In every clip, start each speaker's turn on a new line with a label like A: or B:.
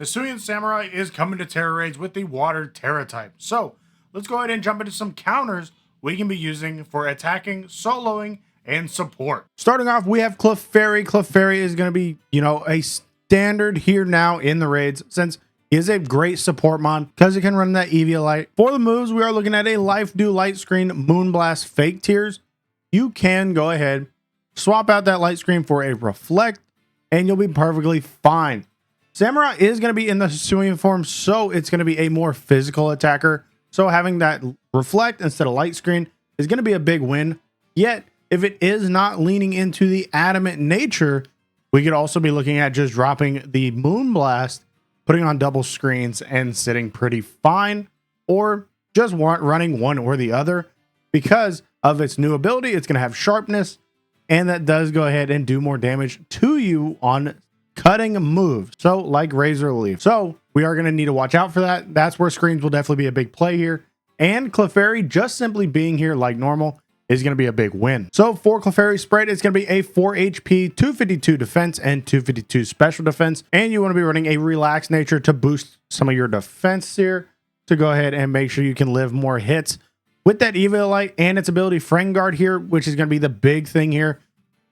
A: HISUIAN Samurai is coming to Tera Raids with the Water Tera type. So let's go ahead and jump into some counters we can be using for attacking, soloing, and support. Starting off, we have Clefariy. Clefariy is going to be, a standard here now in the raids, since he is a great support mon because it can run that Eviolite. For the moves, we are looking at a Life Dew Light Screen, Moonblast, Fake Tears. You can go ahead, swap out that Light Screen for a Reflect, and you'll be perfectly fine. Samurai is going to be in the Hisuian form, so it's going to be a more physical attacker. So having that Reflect instead of Light Screen is going to be a big win. Yet, if it is not leaning into the adamant nature, we could also be looking at just dropping the Moonblast, putting on double screens, and sitting pretty fine. Or just running one or the other. Because of its new ability, it's going to have Sharpness, and that does go ahead and do more damage to you on cutting moves, so like Razor Leaf. So we are going to need to watch out for that. That's where screens will definitely be a big play here. And Clefairy just simply being here like normal is going to be a big win. So for Clefairy spread, it's going to be a 4 HP, 252 defense, and 252 special defense. And you want to be running a relaxed nature to boost some of your defense here to go ahead and make sure you can live more hits. With that Eviolite and its ability Friend Guard here, which is going to be the big thing here,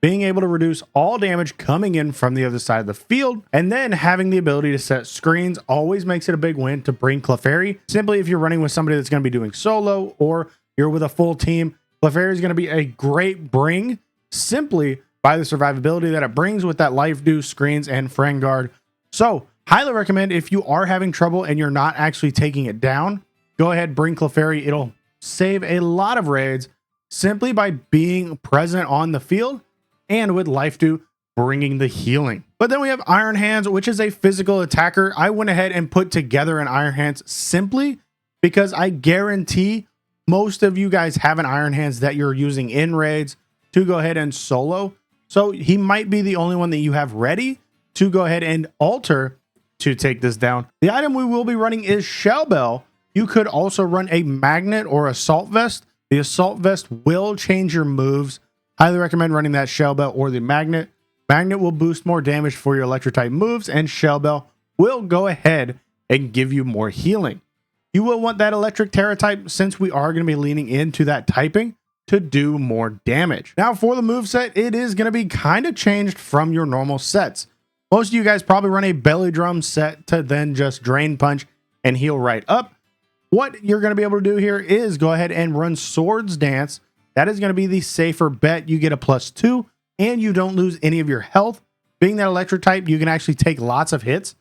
A: being able to reduce all damage coming in from the other side of the field, and then having the ability to set screens always makes it a big win to bring Clefairy. Simply if you're running with somebody that's going to be doing solo or you're with a full team, Clefairy is going to be a great bring simply by the survivability that it brings with that Life Dew, screens, and Friend Guard. So highly recommend if you are having trouble and you're not actually taking it down, go ahead, bring Clefairy. It'll save a lot of raids simply by being present on the field, and with Life Dew bringing the healing. But then we have Iron Hands, which is a physical attacker. I went ahead and put together an Iron Hands simply because I guarantee most of you guys have an Iron Hands that you're using in raids to go ahead and solo. So he might be the only one that you have ready to go ahead and alter to take this down. The item we will be running is Shell Bell. You could also run a Magnet or Assault Vest. The Assault Vest will change your moves. Highly recommend running that Shell Bell or the Magnet. Magnet will boost more damage for your electric type moves, and Shell Bell will go ahead and give you more healing. You will want that electric Tera type since we are going to be leaning into that typing to do more damage. Now for the moveset, it is going to be kind of changed from your normal sets. Most of you guys probably run a Belly Drum set to then just Drain Punch and heal right up. What you're going to be able to do here is go ahead and run Swords Dance. That is going to be the safer bet. You get a +2 and you don't lose any of your health. Being that electric type, you can actually take lots of hits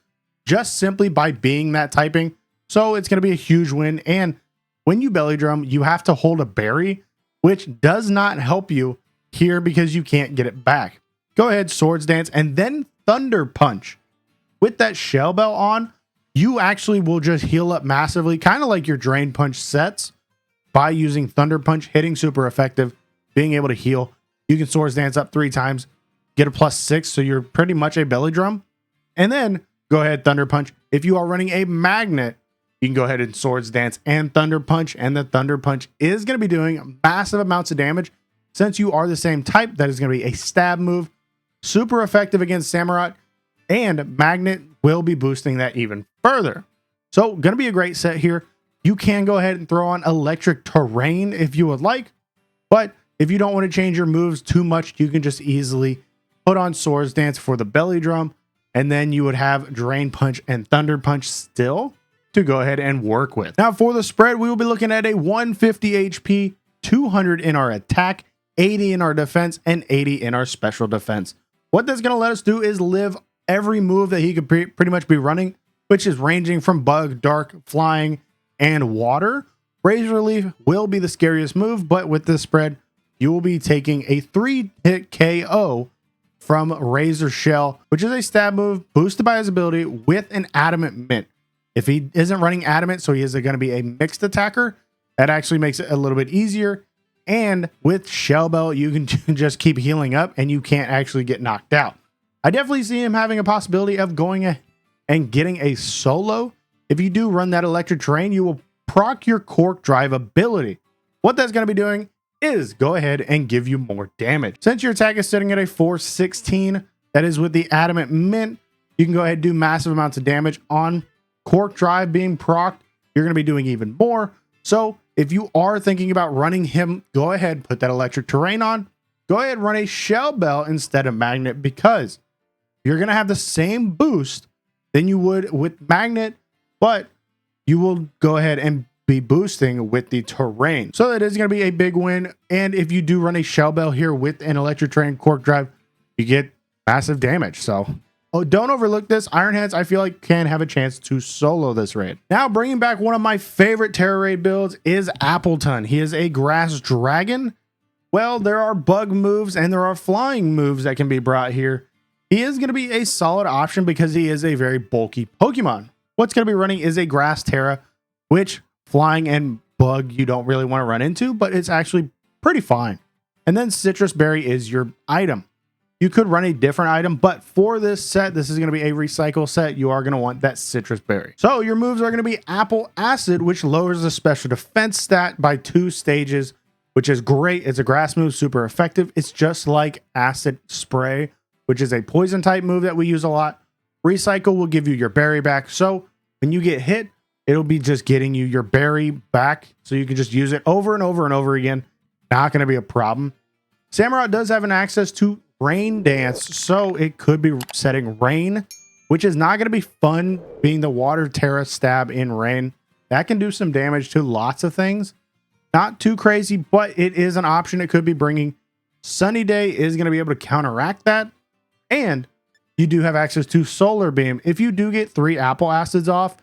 A: just simply by being that typing. So it's going to be a huge win. And when you belly drum, you have to hold a berry, which does not help you here because you can't get it back. Go ahead, Swords Dance, and then Thunder Punch. With that Shell Bell on, you actually will just heal up massively, kind of like your Drain Punch sets. By using Thunder Punch, hitting super effective, being able to heal. You can Swords Dance up 3 times, get a +6, so you're pretty much a belly drum. And then go ahead, Thunder Punch. If you are running a Magnet, you can go ahead and Swords Dance and Thunder Punch, and the Thunder Punch is going to be doing massive amounts of damage. Since you are the same type, that is going to be a stab move, super effective against Samurott, and Magnet will be boosting that even further. So going to be a great set here. You can go ahead and throw on Electric Terrain if you would like, but if you don't want to change your moves too much, you can just easily put on Swords Dance for the belly drum, and then you would have Drain Punch and Thunder Punch still to go ahead and work with. Now for the spread, we will be looking at a 150 HP, 200 in our attack, 80 in our defense, and 80 in our special defense. What that's going to let us do is live every move that he could pretty much be running, which is ranging from Bug, Dark, Flying, and Water. Razor Leaf will be the scariest move, but with this spread, you will be taking a 3-hit KO from Razor Shell, which is a stab move boosted by his ability with an Adamant Mint. If he isn't running Adamant, so he is going to be a mixed attacker, that actually makes it a little bit easier. And with Shell Bell, you can just keep healing up and you can't actually get knocked out. I definitely see him having a possibility of going and getting a solo. If you do run that Electric Terrain, you will proc your Cork Drive ability. What that's going to be doing is go ahead and give you more damage. Since your attack is sitting at a 416, that is with the Adamant Mint, you can go ahead and do massive amounts of damage. On Cork Drive being procced, you're going to be doing even more. So if you are thinking about running him, go ahead, put that electric terrain on. Go ahead and run a Shell Bell instead of Magnet, because you're going to have the same boost than you would with Magnet, but you will go ahead and be boosting with the terrain. So that is going to be a big win. And if you do run a Shell Bell here with an electric terrain Cork Drive, you get massive damage. So don't overlook this. Iron Hands, I feel like, can have a chance to solo this raid. Now, bringing back one of my favorite Tera Raid builds is Appletun. He is a grass dragon. Well, there are bug moves and there are flying moves that can be brought here. He is going to be a solid option because he is a very bulky Pokemon. What's going to be running is a grass Tera, which flying and bug you don't really want to run into, but it's actually pretty fine. And then Citrus Berry is your item. You could run a different item, but for this set, this is going to be a recycle set. You are going to want that Citrus Berry. So your moves are going to be Apple Acid, which lowers the special defense stat by 2 stages, which is great. It's a grass move, super effective. It's just like Acid Spray, which is a poison type move that we use a lot. Recycle will give you your berry back. So when you get hit, it'll be just getting you your berry back. So you can just use it over and over and over again. Not going to be a problem. Samurott does have an access to Rain Dance, so it could be setting Rain, which is not going to be fun being the Water Tera stab in Rain. That can do some damage to lots of things. Not too crazy, but it is an option it could be bringing. Sunny Day is going to be able to counteract that. And you do have access to Solar Beam. If you do get 3 Apple Acids off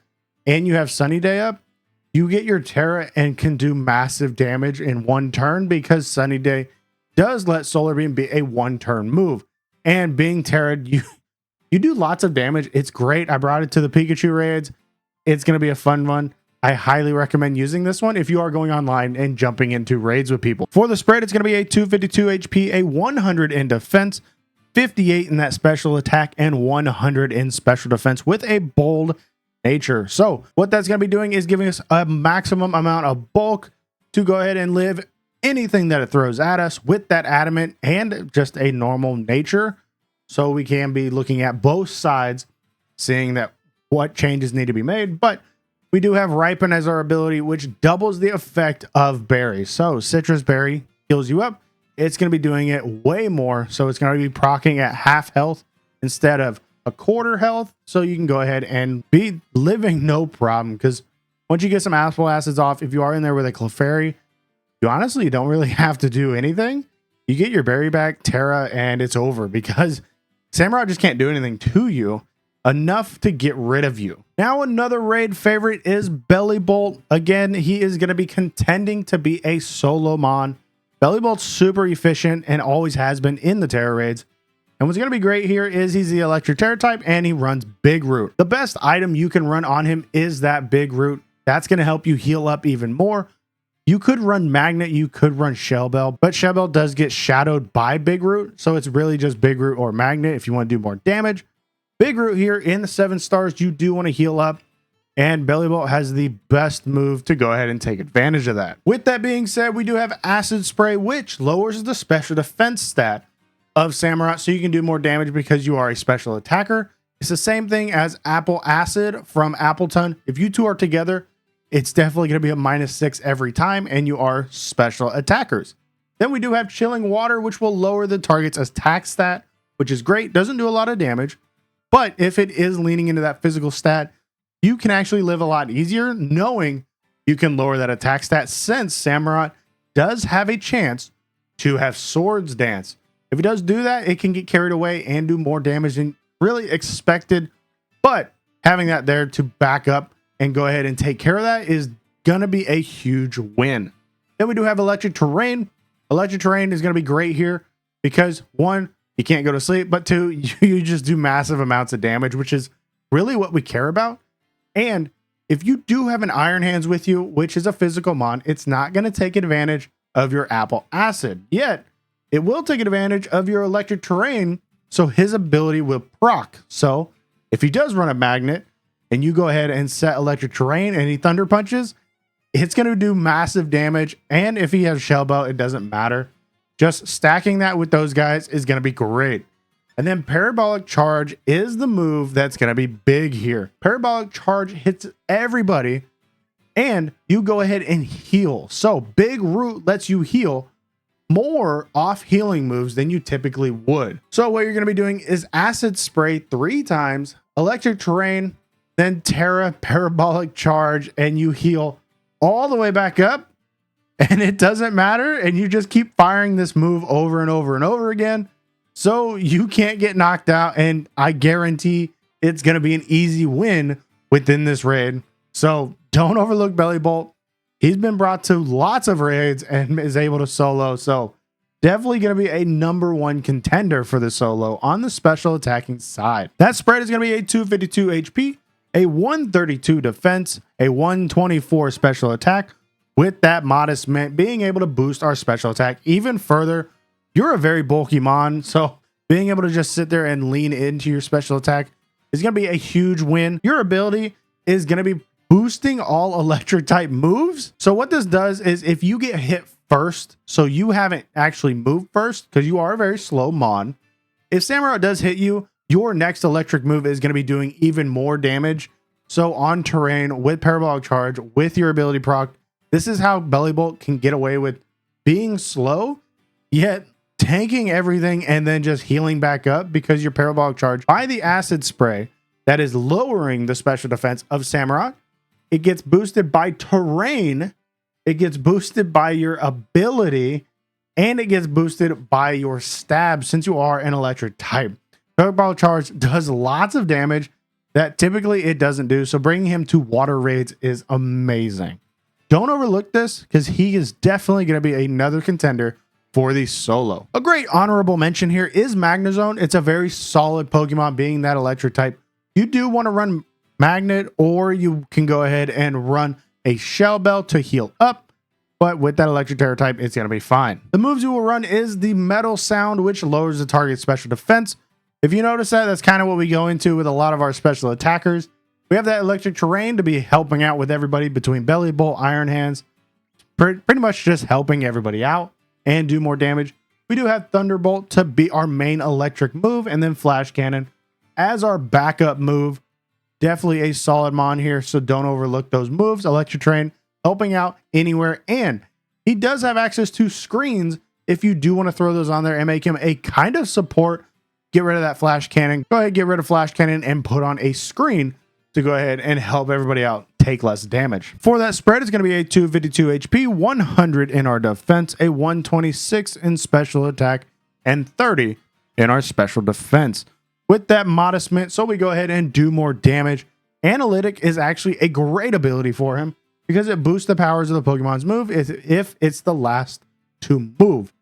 A: and you have Sunny Day up, you get your Tera and can do massive damage in 1 turn, because Sunny Day does let Solar Beam be a 1-turn move. And being Tera, you do lots of damage. It's great. I brought it to the Pikachu raids. It's going to be a fun one. I highly recommend using this one if you are going online and jumping into raids with people. For the spread, it's going to be a 252 HP, a 100 in defense, 58 in that special attack, and 100 in special defense with a bold nature. So what that's going to be doing is giving us a maximum amount of bulk to go ahead and live anything that it throws at us with that adamant and just a normal nature. So we can be looking at both sides, seeing that what changes need to be made. But we do have Ripen as our ability, which doubles the effect of berries. So Citrus Berry heals you up. It's going to be doing it way more. So it's going to be proccing at half health instead of a quarter health. So you can go ahead and be living no problem, because once you get some Apple Acids off, if you are in there with a Clefairy, you honestly don't really have to do anything. You get your berry back, Tera, and it's over, because Samurott just can't do anything to you enough to get rid of you. Now, another raid favorite is Bellibolt. Again, he is going to be contending to be a solo mon. Bellibolt's super efficient and always has been in the Tera raids. And what's going to be great here is he's the electric Tera type and he runs Big Root. The best item you can run on him is that Big Root. That's going to help you heal up even more. You could run Magnet, you could run Shell Bell, but Shell Bell does get shadowed by Big Root. So it's really just Big Root or Magnet if you want to do more damage. Big Root here in the 7 stars, you do want to heal up, and Bellibolt has the best move to go ahead and take advantage of that. With that being said, we do have Acid Spray, which lowers the special defense stat of Samurott, so you can do more damage because you are a special attacker. It's the same thing as Apple Acid from Appletun. If you two are together, it's definitely going to be a -6 every time, and you are special attackers. Then we do have Chilling Water, which will lower the target's attack stat, which is great. Doesn't do a lot of damage. But if it is leaning into that physical stat, you can actually live a lot easier knowing you can lower that attack stat, since Samurott does have a chance to have Swords Dance. If it does do that, it can get carried away and do more damage than really expected. But having that there to back up and go ahead and take care of that is going to be a huge win. Then we do have Electric Terrain. Electric Terrain is going to be great here because, 1, you can't go to sleep, but 2, you just do massive amounts of damage, which is really what we care about. And if you do have an Iron Hands with you, which is a physical mon, it's not going to take advantage of your Apple Acid. Yet, it will take advantage of your Electric Terrain, so his ability will proc. So, if he does run a Magnet, and you go ahead and set Electric Terrain and he Thunder Punches, it's going to do massive damage. And if he has Shell Bell, it doesn't matter. Just stacking that with those guys is going to be great. And then Parabolic Charge is the move that's going to be big here. Parabolic Charge hits everybody and you go ahead and heal. So Big Root lets you heal more off healing moves than you typically would. So what you're going to be doing is Acid Spray 3 times, Electric Terrain, then Tera Parabolic Charge, and you heal all the way back up. And it doesn't matter. And you just keep firing this move over and over and over again. So you can't get knocked out. And I guarantee it's going to be an easy win within this raid. So don't overlook Bellibolt. He's been brought to lots of raids and is able to solo. So definitely going to be a #1 contender for the solo on the special attacking side. That spread is going to be a 252 HP, a 132 defense, a 124 special attack, with that modest mint being able to boost our special attack even further. You're a very bulky mon, so being able to just sit there and lean into your special attack is going to be a huge win. Your ability is going to be boosting all electric type moves. So what this does is if you get hit first, so you haven't actually moved first because you are a very slow mon, if Samurott does hit you, your next electric move is going to be doing even more damage. So on terrain with Parabolic Charge, with your ability proc, this is how Bellibolt can get away with being slow, yet tanking everything and then just healing back up because your Parabolic Charge by the Acid Spray that is lowering the special defense of Samurott. It gets boosted by terrain, it gets boosted by your ability, and it gets boosted by your stab since you are an electric type. Parabolic Charge does lots of damage that typically it doesn't do, so bringing him to water raids is amazing. Don't overlook this because he is definitely going to be another contender for the solo. A great honorable mention here is Magnazone. It's a very solid Pokemon being that electric type. You do want to run Magnet, or you can go ahead and run a Shell Bell to heal up, but with that electric Tera type, it's going to be fine. The moves you will run is the Metal Sound, which lowers the target's special defense. If you notice that, that's kind of what we go into with a lot of our special attackers. We have that electric terrain to be helping out with everybody between Bellibolt, Iron Hands, pretty much just helping everybody out and do more damage. We do have Thunderbolt to be our main electric move, and then Flash Cannon as our backup move. Definitely a solid mon here, so don't overlook those moves. Electric Terrain helping out anywhere, and he does have access to screens if you do want to throw those on there and make him a kind of support. Get rid of that Flash Cannon. Go ahead, get rid of Flash Cannon and put on a screen to go ahead and help everybody out take less damage. For that spread, it's going to be a 252 HP, 100 in our defense, a 126 in special attack, and 30 in our special defense. With that modest mint, so we go ahead and do more damage. Analytic is actually a great ability for him because it boosts the powers of the Pokemon's move if it's the last to move.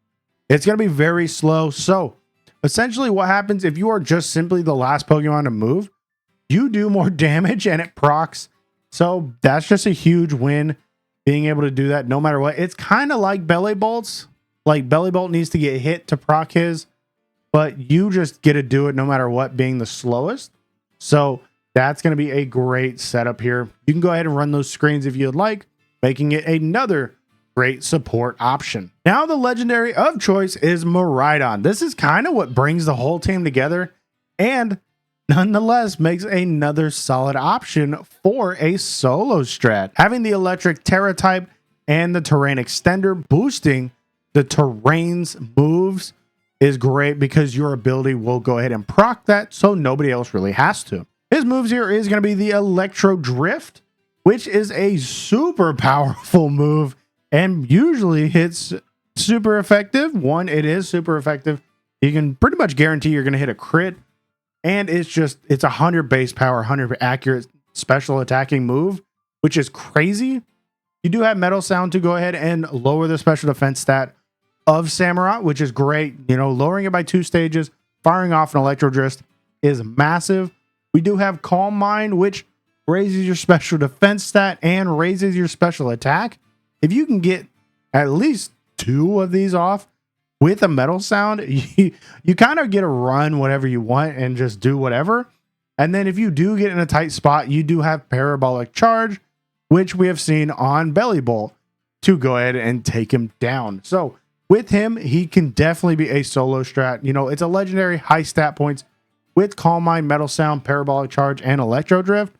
A: It's going to be very slow. So essentially what happens if you are just simply the last Pokemon to move, you do more damage and it procs. So that's just a huge win, being able to do that no matter what. It's kind of like Bellibolt's. Like Bellibolt needs to get hit to proc his, but you just get to do it no matter what, being the slowest. So that's going to be a great setup here. You can go ahead and run those screens if you'd like, making it another great support option. Now the legendary of choice is Miraidon. This is kind of what brings the whole team together and nonetheless makes another solid option for a solo strat. Having the electric Tera type and the terrain extender boosting the terrain's moves is great because your ability will go ahead and proc that, so nobody else really has to. His moves here is going to be the Electro Drift, which is a super powerful move and usually hits super effective. One, it is super effective. You can pretty much guarantee you're going to hit a crit, and it's 100 base power, 100 accurate special attacking move, which is crazy. You do have Metal Sound to go ahead and lower the special defense stat of Samurott, which is great. You know, lowering it by 2 stages, firing off an Electro Drift is massive. We do have Calm Mind, which raises your special defense stat and raises your special attack. If you can get at least 2 of these off with a Metal Sound, you kind of get to run whatever you want and just do whatever. And then if you do get in a tight spot, you do have Parabolic Charge, which we have seen on Bellibolt, to go ahead and take him down. So with him, he can definitely be a solo strat. You know, it's a legendary high stat points with Calm Mind, Metal Sound, Parabolic Charge, and Electro Drift.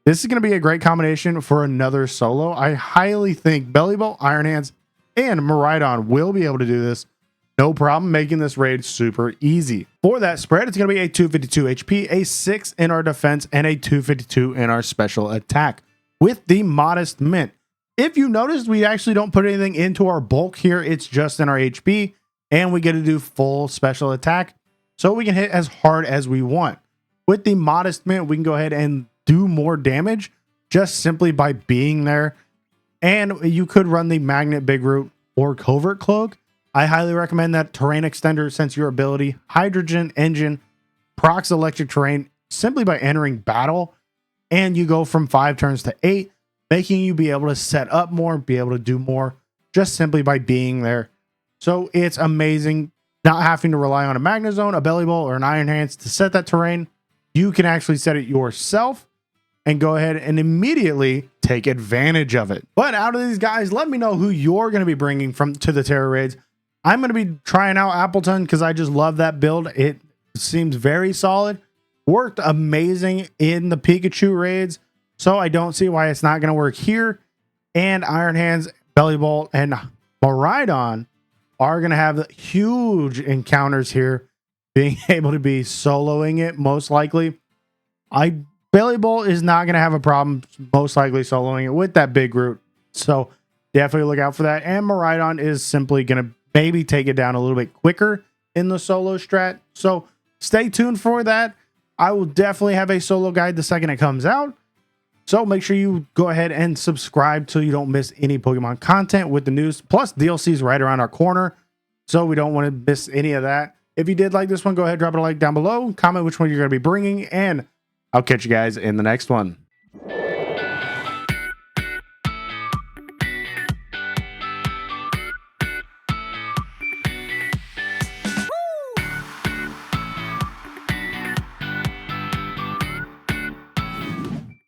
A: This is going to be a great combination for another solo. I highly think Bellibolt, Iron Hands, and Miraidon will be able to do this. No problem, making this raid super easy. For that spread, it's going to be a 252 HP, a 6 in our defense, and a 252 in our special attack with the modest mint. If you notice, we actually don't put anything into our bulk here. It's just in our HP, and we get to do full special attack, so we can hit as hard as we want. With the modest mint, we can go ahead and do more damage just simply by being there. And you could run the Magnet Big Root or Covert Cloak. I highly recommend that Terrain Extender, since your ability, Hydrogen Engine, procs electric terrain simply by entering battle, and you go from 5 turns to 8, making you be able to set up more, be able to do more, just simply by being there. So it's amazing not having to rely on a Magnazone, a Bellibolt, or an Iron Hands to set that terrain. You can actually set it yourself and go ahead and immediately take advantage of it. But out of these guys, let me know who you're going to be bringing to the Tera Raids. I'm going to be trying out Appletun because I just love that build. It seems very solid. Worked amazing in the Pikachu raids, so I don't see why it's not going to work here. And Iron Hands, Bellibolt, and Miraidon are going to have huge encounters here, being able to be soloing it most likely. Bellibolt is not going to have a problem most likely soloing it with that Big Root, so definitely look out for that. And Miraidon is simply going to maybe take it down a little bit quicker in the solo strat, so stay tuned for that. I will definitely have a solo guide the second it comes out, so make sure you go ahead and subscribe so you don't miss any Pokemon content with the news. Plus, DLC's right around our corner, so we don't want to miss any of that. If you did like this one, go ahead, drop a like down below, comment which one you're going to be bringing, and I'll catch you guys in the next one.